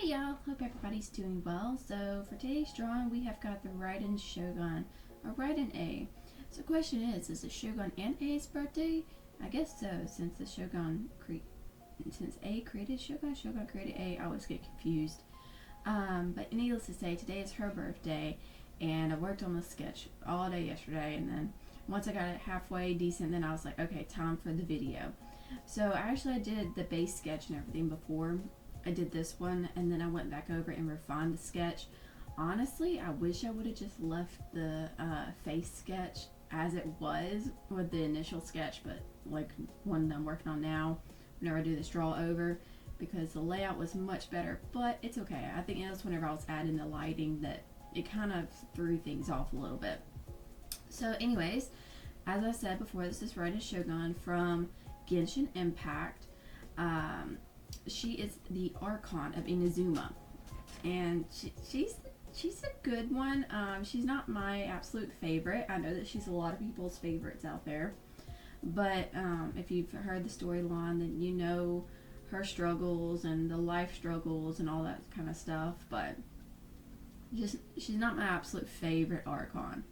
Hey y'all, hope everybody's doing well. So for today's drawing, we have got the Raiden Shogun, or Raiden A. So the question is it Shogun and A's birthday? I guess so, since since A created Shogun, Shogun created A, I always get confused. But needless to say, today is her birthday, and I worked on the sketch all day yesterday, and then once I got it halfway decent, then I was like, okay, time for the video. So I did the base sketch and everything before I did this one, and then I went back over and refined the sketch. Honestly, I wish I would have just left the face sketch as it was with the initial sketch, but like one that I'm working on now, whenever I do this draw over, because the layout was much better, but it's okay. I think it was whenever I was adding the lighting that it kind of threw things off a little bit. So anyways, as I said before, this is Raiden Shogun from Genshin Impact. She is the Archon of Inazuma, and she's a good one. She's not my absolute favorite. I know that she's a lot of people's favorites out there, but if you've heard the storyline, then you know her struggles and the life struggles and all that kind of stuff. But she's not my absolute favorite Archon.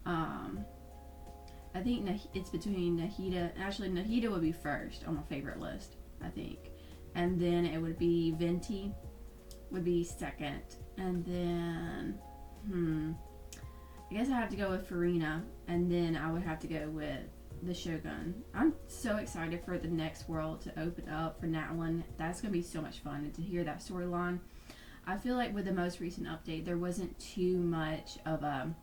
I think it's between Nahida. Actually, Nahida would be first on my favorite list, I think. And then it would be Venti would be second. And then, I guess I have to go with Farina. And then I would have to go with the Shogun. I'm so excited for the next world to open up for Natlin. That's going to be so much fun. And to hear that storyline. I feel like with the most recent update, there wasn't too much of a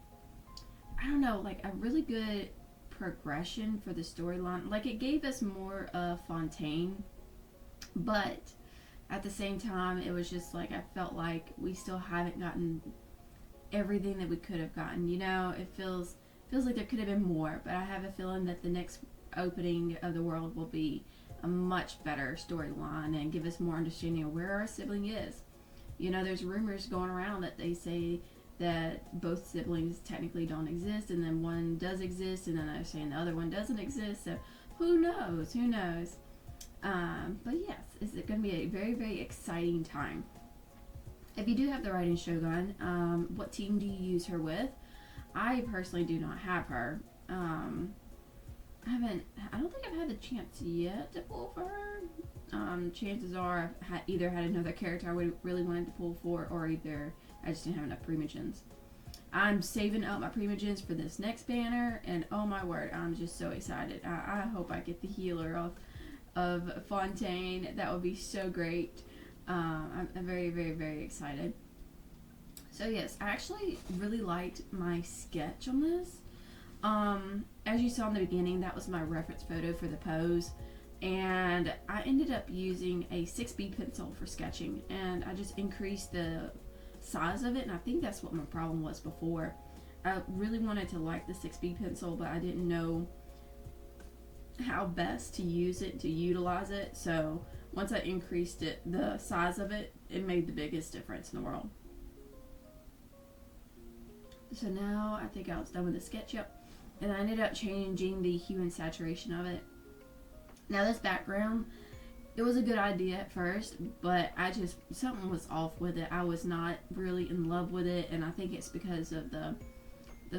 really good progression for the storyline. Like, it gave us more of Fontaine, but at the same time, it was just like I felt like we still haven't gotten everything that we could have gotten. You know, it feels like there could have been more, but I have a feeling that the next opening of the world will be a much better storyline and give us more understanding of where our sibling is. You know, there's rumors going around that they say that both siblings technically don't exist, and then one does exist, and then they're saying the other one doesn't exist. So who knows? But yes, it's going to be a very, very exciting time. If you do have the Raiden Shogun, what team do you use her with? I personally do not have her. I don't think I've had the chance yet to pull for her. Chances are I've either had another character I really wanted to pull for, or either I just didn't have enough Primogens. I'm saving up my Primogens for this next banner, and oh my word, I'm just so excited. I hope I get the healer of Fontaine. That would be so great. I'm very, very, very excited. So yes, I actually really liked my sketch on this. As you saw in the beginning, that was my reference photo for the pose. And I ended up using a 6B pencil for sketching, and I just increased the size of it, and I think that's what my problem was before. I really wanted to like the 6B pencil, but I didn't know how best to use it, to utilize it. So once I increased it, the size of it, it made the biggest difference in the world. So now I think I was done with the sketch, and I ended up changing the hue and saturation of it. Now this background, it was a good idea at first, but something was off with it. I was not really in love with it, and I think it's because of the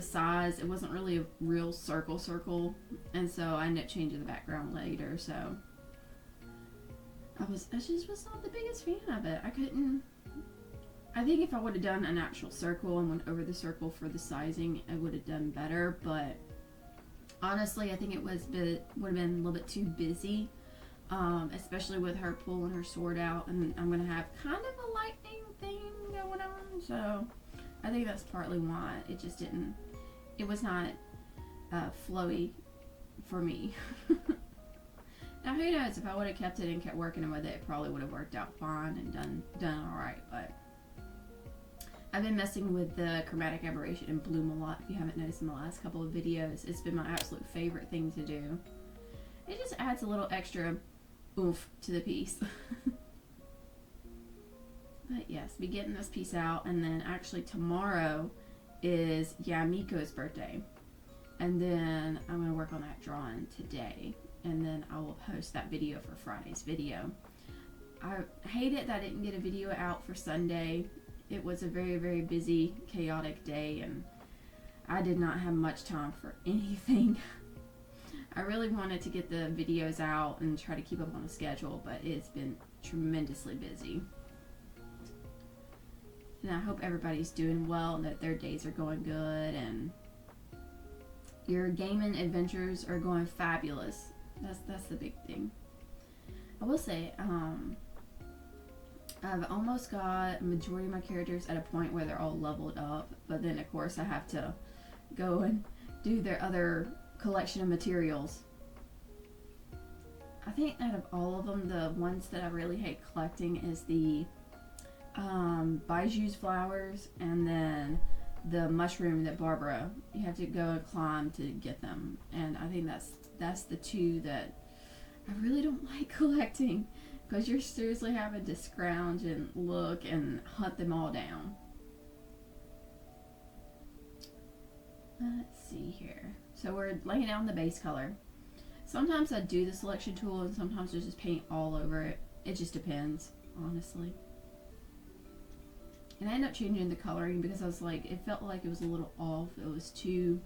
size. It wasn't really a real circle, and so I ended up changing the background later. So I just was not the biggest fan of it. I think if I would have done an actual circle and went over the circle for the sizing, I would have done better, but honestly, I think it would have been a little bit too busy, especially with her pulling her sword out, and I'm going to have kind of a lightning thing going on, so I think that's partly why it was not flowy for me. Now, who knows, if I would have kept it and kept working with it probably would have worked out fine and done alright, but I've been messing with the chromatic aberration in Bloom a lot. If you haven't noticed in the last couple of videos, it's been my absolute favorite thing to do. It just adds a little extra oomph to the piece. But yes, be getting this piece out, and then actually tomorrow is Yamiko's birthday. And then I'm going to work on that drawing today, and then I will post that video for Friday's video. I hate it that I didn't get a video out for Sunday. It was a very, very busy, chaotic day, and I did not have much time for anything. I really wanted to get the videos out and try to keep up on a schedule, but it's been tremendously busy. And I hope everybody's doing well and that their days are going good and your gaming adventures are going fabulous. That's the big thing. I will say, I've almost got a majority of my characters at a point where they're all leveled up, but then of course I have to go and do their other collection of materials. I think out of all of them, the ones that I really hate collecting is the Bijou's flowers and then the mushroom that Barbara, you have to go and climb to get them, and I think that's the two that I really don't like collecting, because you're seriously having to scrounge and look and hunt them all down. Let's see here. So we're laying down the base color. Sometimes I do the selection tool and sometimes I just paint all over it. It just depends, honestly. And I ended up changing the coloring because I was like, it felt like it was a little off. It was too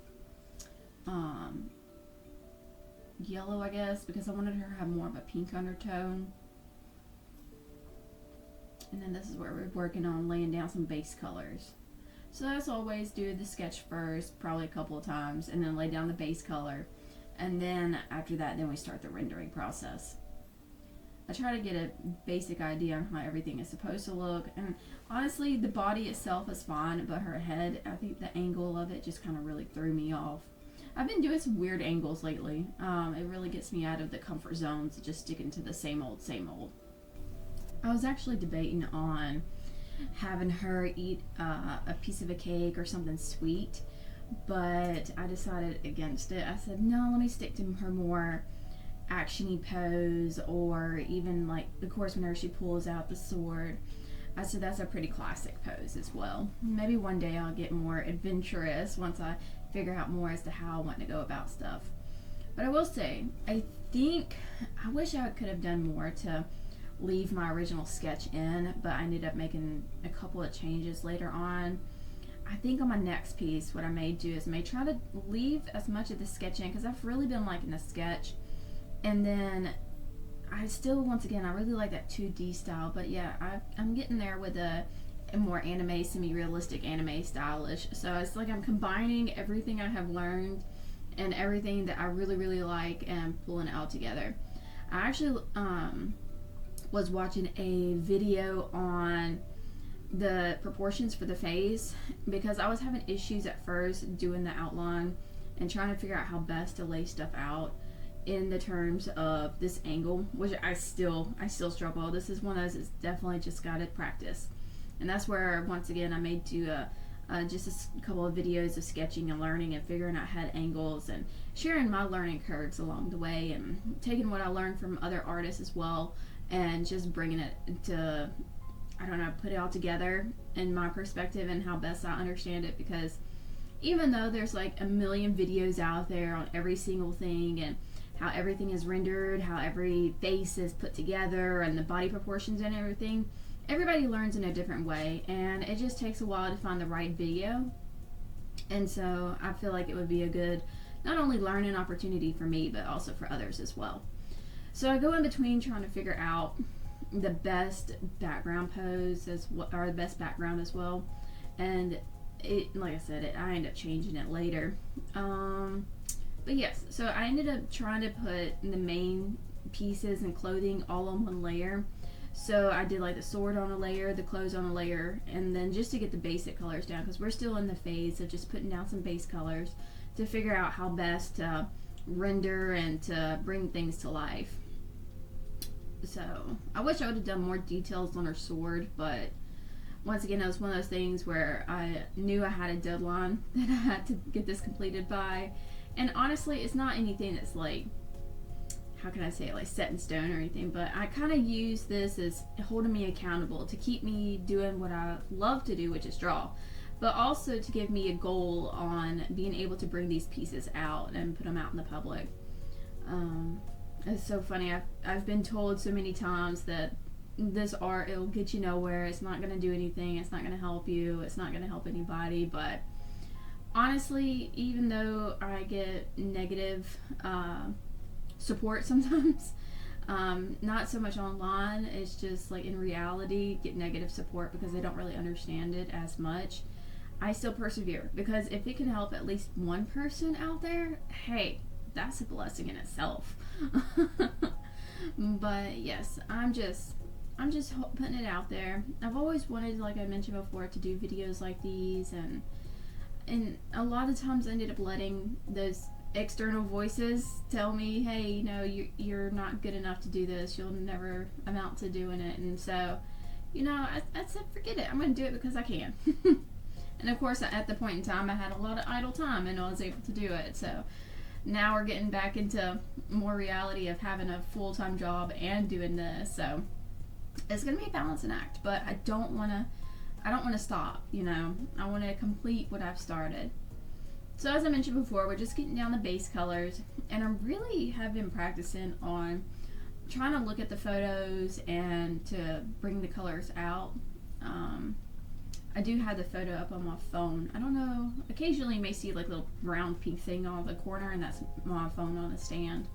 yellow, I guess, because I wanted her to have more of a pink undertone. And then this is where we're working on laying down some base colors. So as always, do the sketch first, probably a couple of times, and then lay down the base color. And then after that, then we start the rendering process. I try to get a basic idea on how everything is supposed to look, and honestly the body itself is fine, but her head, I think the angle of it just kind of really threw me off. I've been doing some weird angles lately. It really gets me out of the comfort zones, just sticking to the same old, same old. I was actually debating on having her eat a piece of a cake or something sweet, but I decided against it. I said, no, let me stick to her more actiony pose, or even like, of course, whenever she pulls out the sword. I said that's a pretty classic pose as well. Maybe one day I'll get more adventurous once I figure out more as to how I want to go about stuff. But I will say, I wish I could have done more to leave my original sketch in, but I ended up making a couple of changes later on. I think on my next piece, what I may do is try to leave as much of the sketch in, because I've really been liking the sketch. And then I still, once again, I really like that 2D style, but yeah, I'm getting there with a more anime, semi-realistic anime stylish. So it's like I'm combining everything I have learned and everything that I really, really like and pulling it all together. I actually was watching a video on the proportions for the face, because I was having issues at first doing the outline and trying to figure out how best to lay stuff out in the terms of this angle, which I still struggle. This is one of those that's definitely just got to practice, and that's where once again I may do just a couple of videos of sketching and learning and figuring out head angles and sharing my learning curves along the way, and taking what I learned from other artists as well and just bringing it to, I don't know, put it all together in my perspective and how best I understand it. Because even though there's like a million videos out there on every single thing and how everything is rendered, how every face is put together, and the body proportions and everything, everybody learns in a different way, and it just takes a while to find the right video. And so I feel like it would be a good, not only learning opportunity for me, but also for others as well. So I go in between trying to figure out the best background pose or the best background as well. And it, like I said, I end up changing it later. But yes, so I ended up trying to put the main pieces and clothing all on one layer. So I did like the sword on a layer, the clothes on a layer, and then just to get the basic colors down, because we're still in the phase of just putting down some base colors to figure out how best to render and to bring things to life. So I wish I would have done more details on her sword, but once again, it was one of those things where I knew I had a deadline that I had to get this completed by. And honestly, it's not anything that's like, how can I say it, like set in stone or anything, but I kind of use this as holding me accountable to keep me doing what I love to do, which is draw, but also to give me a goal on being able to bring these pieces out and put them out in the public. It's so funny. I've been told so many times that this art, it'll get you nowhere. It's not going to do anything. It's not going to help you. It's not going to help anybody. But honestly, even though I get negative support sometimes, not so much online, it's just like in reality, get negative support because they don't really understand it as much. I still persevere because if it can help at least one person out there, hey, that's a blessing in itself. But yes, I'm just putting it out there. I've always wanted, like I mentioned before, to do videos like these, and a lot of times I ended up letting those external voices tell me, hey, you know, you're not good enough to do this. You'll never amount to doing it. And so, you know, I said, forget it. I'm going to do it because I can. And of course, at the point in time, I had a lot of idle time and I was able to do it. So now we're getting back into more reality of having a full-time job and doing this. So it's going to be a balancing act, but I don't want to stop, you know. I want to complete what I've started. So as I mentioned before, we're just getting down the base colors, and I really have been practicing on trying to look at the photos and to bring the colors out. I do have the photo up on my phone. I don't know, occasionally you may see like a little round pink thing on the corner, and that's my phone on a stand.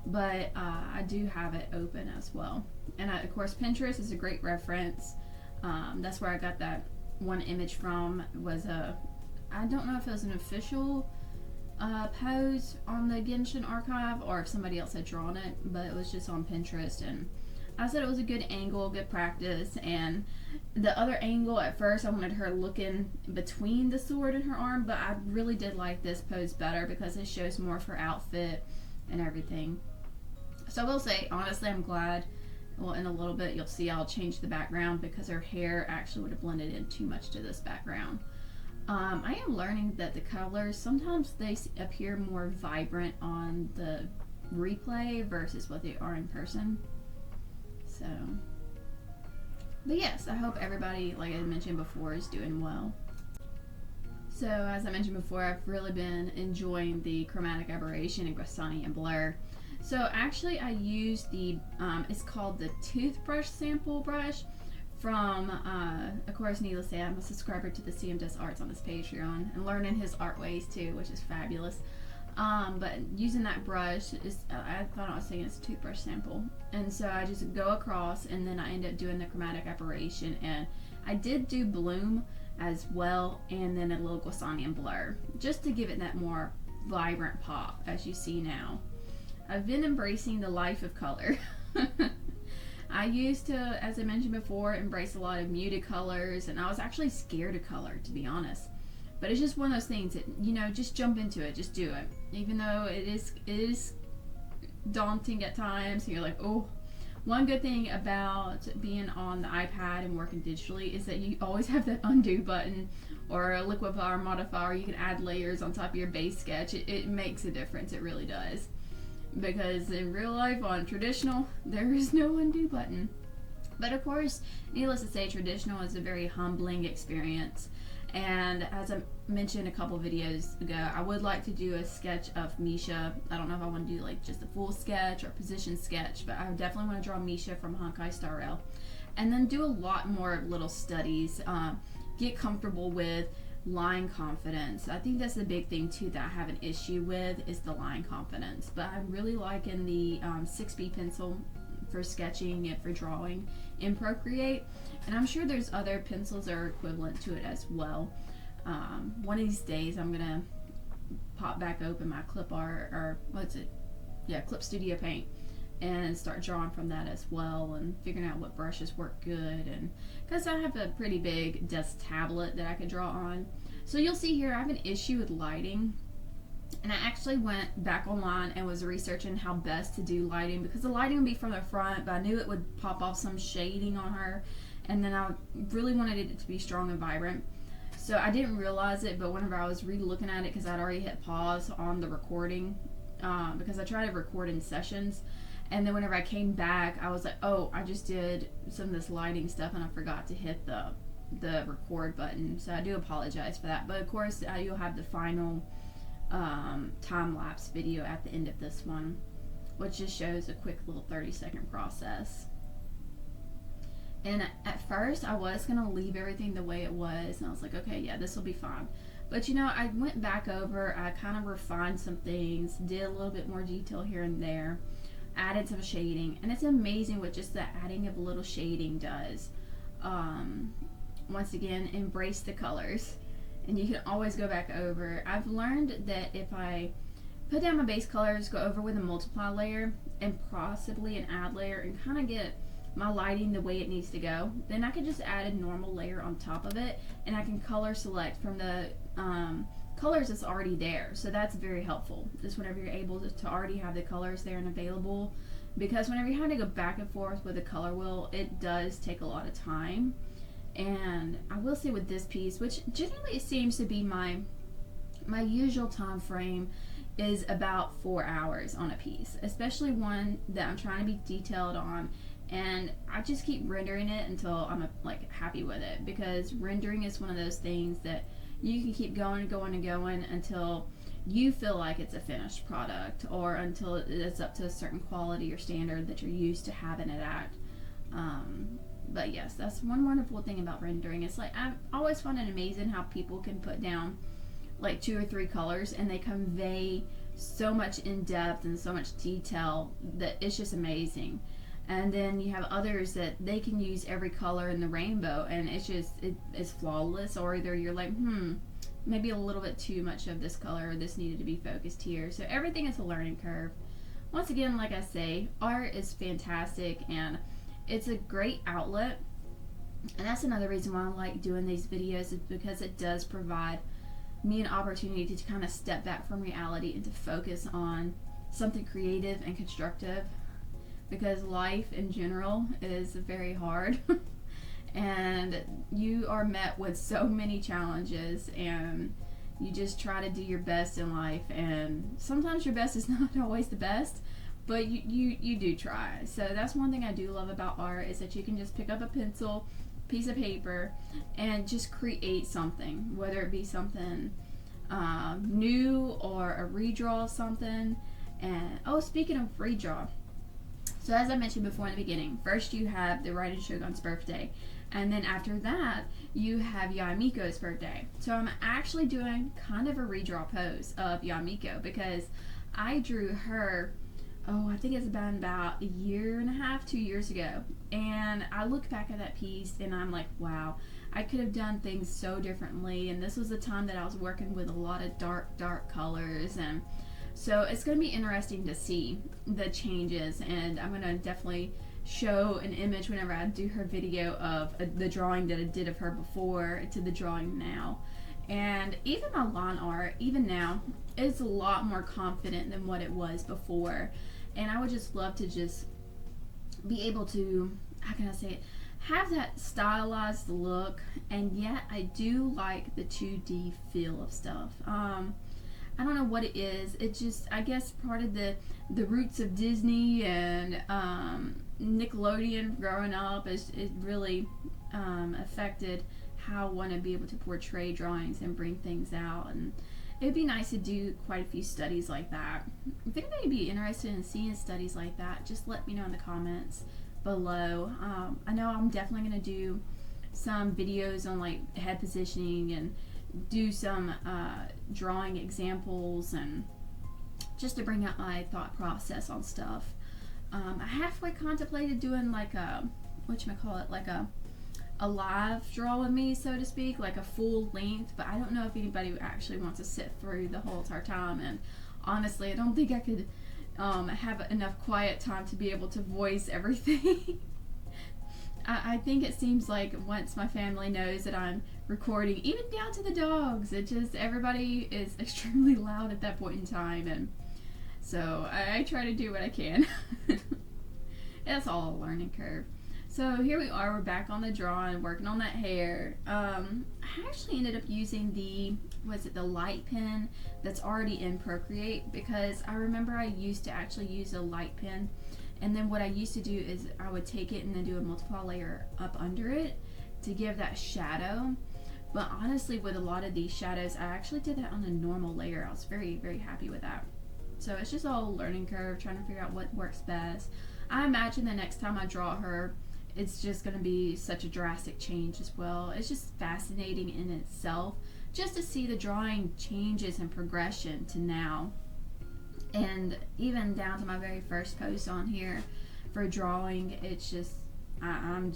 But I do have it open as well. And of course, Pinterest is a great reference. That's where I got that one image from. It was I don't know if it was an official pose on the Genshin archive or if somebody else had drawn it, but it was just on Pinterest, and I said it was a good angle, good practice. And the other angle, at first I wanted her looking between the sword and her arm, but I really did like this pose better because it shows more of her outfit and everything. So I will say, honestly, I'm glad. Well, in a little bit you'll see I'll change the background because her hair actually would have blended in too much to this background. I am learning that the colors, sometimes they appear more vibrant on the replay versus what they are in person. So, but yes, I hope everybody, like I mentioned before, is doing well. So as I mentioned before, I've really been enjoying the chromatic aberration and Gaussian blur. So actually I used the, it's called the toothbrush sample brush from, of course, needless to say, I'm a subscriber to the CM Does Arts on his Patreon and learning his art ways too, which is fabulous. But using that brush, I thought I was saying it's a toothbrush sample. And so I just go across and then I end up doing the chromatic aberration. And I did do bloom as well, and then a little Gaussian blur, just to give it that more vibrant pop, as you see now. I've been embracing the life of color. I used to, as I mentioned before, embrace a lot of muted colors, and I was actually scared of color, to be honest. But it's just one of those things that, you know, just jump into it, just do it. Even though it is daunting at times, and you're like, oh. One good thing about being on the iPad and working digitally is that you always have that undo button or a liquify modifier. You can add layers on top of your base sketch. It makes a difference, it really does. Because in real life, on traditional, there is no undo button. But of course, needless to say, traditional is a very humbling experience. And as I mentioned a couple videos ago, I would like to do a sketch of Misha. I don't know if I want to do like just a full sketch or position sketch, but I definitely want to draw Misha from Honkai Star Rail. And then do a lot more little studies, get comfortable with line confidence. I think that's the big thing too that I have an issue with, is the line confidence. But I'm really liking the 6B pencil for sketching and for drawing in Procreate, and I'm sure there's other pencils that are equivalent to it as well. One of these days I'm gonna pop back open my Clip Art, or what's it? Yeah, Clip Studio Paint, and start drawing from that as well, and figuring out what brushes work good. And because I have a pretty big desk tablet that I could draw on. So you'll see here I have an issue with lighting. And I actually went back online and was researching how best to do lighting, because the lighting would be from the front, but I knew it would pop off some shading on her, and then I really wanted it to be strong and vibrant. So I didn't realize it, but whenever I was re-looking at it, because I'd already hit pause on the recording, because I try to record in sessions, and then whenever I came back, I was like, oh, I just did some of this lighting stuff and I forgot to hit the record button. So I do apologize for that. But of course, you'll have the final time-lapse video at the end of this one, which just shows a quick little 30-second process. And at first I was going to leave everything the way it was, and I was like, okay, yeah, this will be fine. But you know, I went back over, I kind of refined some things, did a little bit more detail here and there, added some shading, and it's amazing what just the adding of a little shading does. Once again, embrace the colors, and you can always go back over. I've learned that if I put down my base colors, go over with a multiply layer and possibly an add layer, and kind of get my lighting the way it needs to go, then I can just add a normal layer on top of it, and I can color select from the colors that's already there. So that's very helpful, just whenever you're able to already have the colors there and available, because whenever you're having to go back and forth with a color wheel, it does take a lot of time. And I will say with this piece, which generally seems to be my usual time frame, is about 4 hours on a piece, especially one that I'm trying to be detailed on. And I just keep rendering it until I'm like happy with it, because rendering is one of those things that you can keep going and going and going until you feel like it's a finished product, or until it's up to a certain quality or standard that you're used to having it at. But yes, that's one wonderful thing about rendering. It's like, I always find it amazing how people can put down like 2 or 3 colors and they convey so much in depth and so much detail that it's just amazing. And then you have others that they can use every color in the rainbow and it's flawless, or either you're like, maybe a little bit too much of this color, or this needed to be focused here. So everything is a learning curve. Once again, like I say, art is fantastic and it's a great outlet. And that's another reason why I like doing these videos, is because it does provide me an opportunity to kind of step back from reality and to focus on something creative and constructive, because life in general is very hard and you are met with so many challenges, and you just try to do your best in life, and sometimes your best is not always the best, but you do try. So that's one thing I do love about art, is that you can just pick up a pencil, piece of paper, and just create something, whether it be something new or a redraw of something. And oh, speaking of redraw, so as I mentioned before in the beginning, first you have the Raiden Shogun's birthday, and then after that you have Yamiko's birthday. So I'm actually doing kind of a redraw pose of Yamiko, because I drew her, I think it's been about 1.5 years, 2 years ago, and I look back at that piece and I'm like, wow, I could have done things so differently. And this was the time that I was working with a lot of dark colors, and so it's going to be interesting to see the changes. And I'm going to definitely show an image whenever I do her video of the drawing that I did of her before to the drawing now. And even my line art, even now, is a lot more confident than what it was before. And I would just love to just be able to, how can I say it, have that stylized look, and yet I do like the 2D feel of stuff. I don't know what it is. It just, I guess, part of the roots of Disney and Nickelodeon growing up, it really affected how I want to be able to portray drawings and bring things out. And it'd be nice to do quite a few studies like that. If anybody would be interested in seeing studies like that, just let me know in the comments below. I know I'm definitely going to do some videos on like head positioning and do some drawing examples, and just to bring out my thought process on stuff. I halfway contemplated doing like a, whatchamacallit, like a live draw with me, so to speak, like a full length, but I don't know if anybody actually wants to sit through the whole entire time, and honestly I don't think I could have enough quiet time to be able to voice everything. I think it seems like once my family knows that I'm recording, even down to the dogs, it just, everybody is extremely loud at that point in time, and so I try to do what I can. It's all a learning curve. So here we are, we're back on the drawing, working on that hair. I actually ended up using the light pen that's already in Procreate, because I remember I used to actually use a light pen, and then what I used to do is I would take it and then do a multiply layer up under it to give that shadow. But honestly, with a lot of these shadows, I actually did that on a normal layer. I was very, very happy with that. So it's just all a learning curve, trying to figure out what works best. I imagine the next time I draw her, it's just going to be such a drastic change as well. It's just fascinating in itself just to see the drawing changes and progression to now. And even down to my very first post on here for drawing, it's just, I'm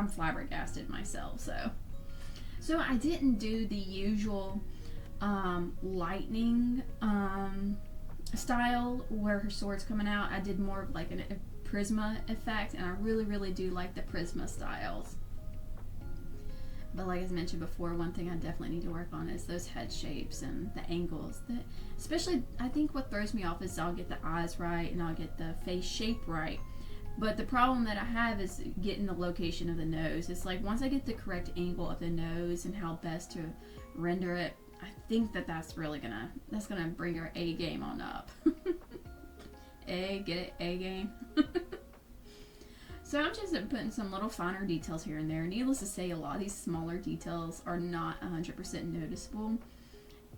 flabbergasted myself. So I didn't do the usual lightning style where her sword's coming out. I did more of like a Prisma effect, and I really do like the Prisma styles. But like I mentioned before, one thing I definitely need to work on is those head shapes and the angles. Especially, I think what throws me off is I'll get the eyes right and I'll get the face shape right. But the problem that I have is getting the location of the nose. It's like once I get the correct angle of the nose and how best to render it, I think that's really gonna bring our A game on up. Get it? A game. So I'm just putting some little finer details here and there. Needless to say, a lot of these smaller details are not 100% noticeable.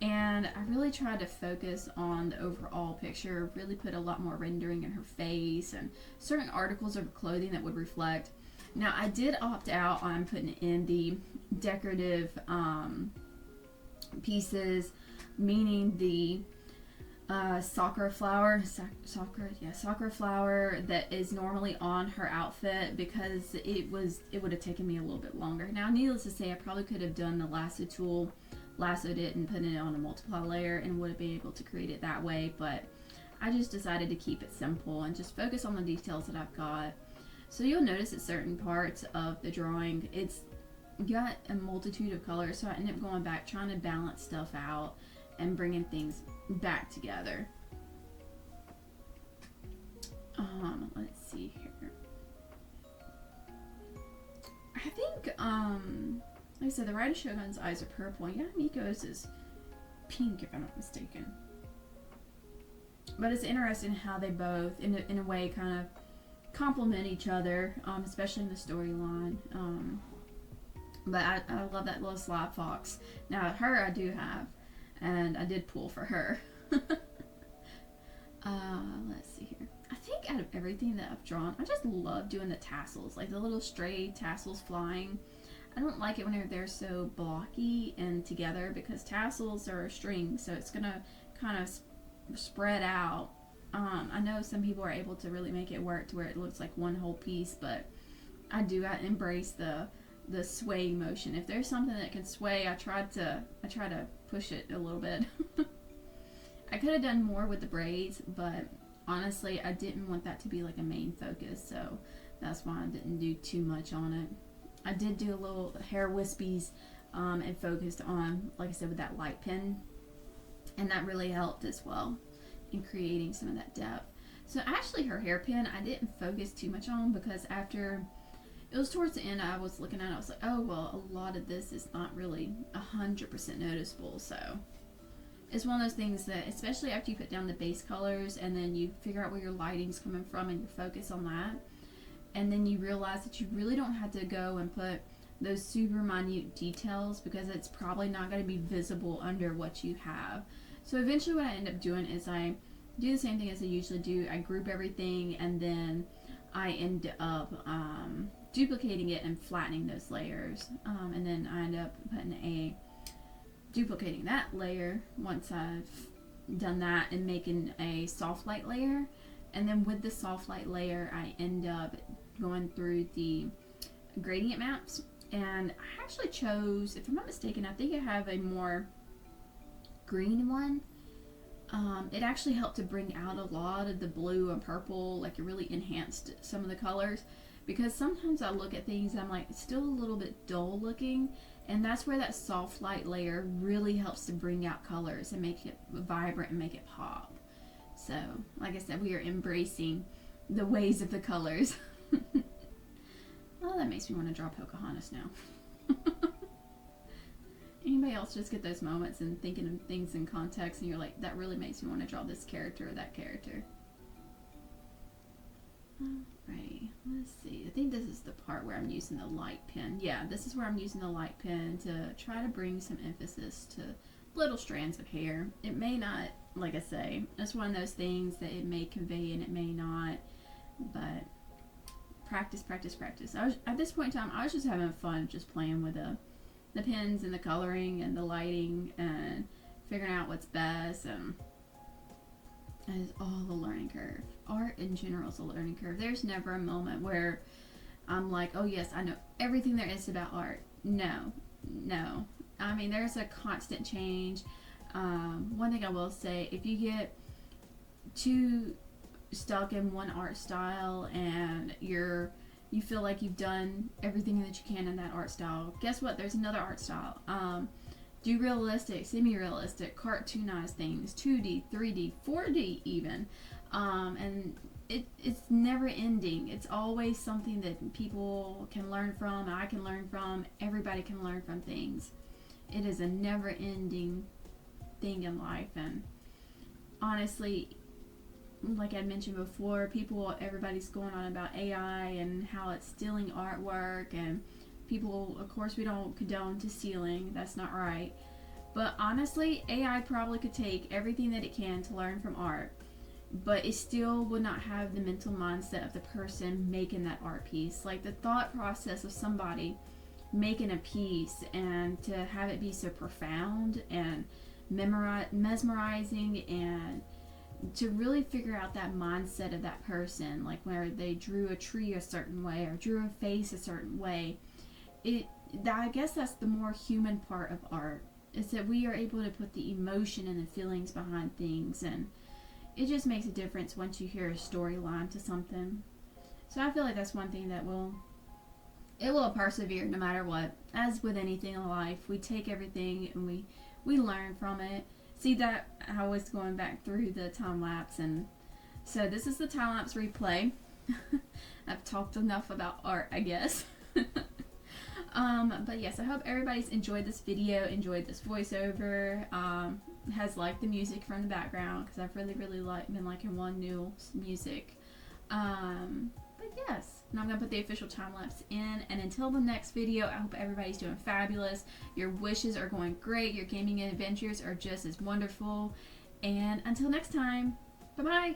And I really tried to focus on the overall picture, really put a lot more rendering in her face and certain articles of clothing that would reflect. Now, I did opt out on putting in the decorative pieces, meaning the sakura flower that is normally on her outfit, because it would have taken me a little bit longer. Now, needless to say, I probably could have done the lasso tool, lassoed it and put it on a multiply layer and would have been able to create it that way, but I just decided to keep it simple and just focus on the details that I've got. So you'll notice at certain parts of the drawing, it's got a multitude of colors, so I ended up going back trying to balance stuff out and bringing things back together. Let's see here. I think, like I said, the Raiden Shogun's eyes are purple, and Miko's is pink, if I'm not mistaken. But it's interesting how they both, in a way, kind of complement each other, especially in the storyline. But I love that little slap fox. Now, her I do have, and I did pull for her. Let's see here. I think out of everything that I've drawn, I just love doing the tassels, like the little stray tassels flying. I don't like it when they're so blocky and together, because tassels are a string, so it's gonna kind of spread out. I know some people are able to really make it work to where it looks like one whole piece, but I embrace the sway motion. If there's something that can sway, I try to push it a little bit. I could have done more with the braids, but honestly, I didn't want that to be like a main focus, so that's why I didn't do too much on it. I did do a little hair wispies and focused on, like I said, with that light pen, and that really helped as well in creating some of that depth. So actually her hairpin I didn't focus too much on, because after it was towards the end I was looking at it, I was like, oh well, a lot of this is not really 100% noticeable. So it's one of those things that, especially after you put down the base colors and then you figure out where your lighting's coming from and you focus on that, and then you realize that you really don't have to go and put those super minute details, because it's probably not going to be visible under what you have. So eventually what I end up doing is I do the same thing as I usually do. I group everything, and then I end up duplicating it and flattening those layers. And then I end up duplicating that layer once I've done that and making a soft light layer. And then with the soft light layer, I end up going through the gradient maps. And I actually chose, if I'm not mistaken, I think I have a more green one. It actually helped to bring out a lot of the blue and purple, like it really enhanced some of the colors, because sometimes I look at things and I'm like, it's still a little bit dull looking, and that's where that soft light layer really helps to bring out colors and make it vibrant and make it pop. So like I said, we are embracing the ways of the colors. Oh, that makes me want to draw Pocahontas now. Anybody else just get those moments and thinking of things in context and you're like, that really makes me want to draw this character or that character. Alright, let's see. I think this is the part where I'm using the light pen. Yeah, this is where I'm using the light pen to try to bring some emphasis to little strands of hair. It may not, like I say, it's one of those things that it may convey and it may not, but practice. I was, at this point in time, I was just having fun just playing with the pens and the coloring and the lighting and figuring out what's best. And it's all a learning curve. Art in general is a learning curve. There's never a moment where I'm like, oh yes, I know everything there is about art. No. I mean, there's a constant change. One thing I will say, if you get too stuck in one art style and you feel like you've done everything that you can in that art style, guess what? There's another art style. Do realistic, semi-realistic, cartoonized things, 2D, 3D, 4D even. And it's never ending. It's always something that people can learn from, I can learn from, everybody can learn from things. It is a never ending thing in life. And honestly, like I mentioned before, everybody's going on about AI and how it's stealing artwork, and people, of course, we don't condone to stealing. That's not right. But honestly, AI probably could take everything that it can to learn from art, but it still would not have the mental mindset of the person making that art piece. Like the thought process of somebody making a piece, and to have it be so profound and mesmerizing, and to really figure out that mindset of that person, like where they drew a tree a certain way or drew a face a certain way. I guess that's the more human part of art, is that we are able to put the emotion and the feelings behind things, and it just makes a difference once you hear a storyline to something. So I feel like that's one thing that will persevere no matter what. As with anything in life, we take everything and we learn from it. See that I was going back through the time lapse, and so this is the time lapse replay. I've talked enough about art, I guess. But yes, I hope everybody's enjoyed this video, enjoyed this voiceover, has liked the music from the background, because I've really been liking Oneul's music. But yes, now I'm going to put the official time lapse in, and until the next video, I hope everybody's doing fabulous. Your wishes are going great, your gaming adventures are just as wonderful, and until next time, bye bye!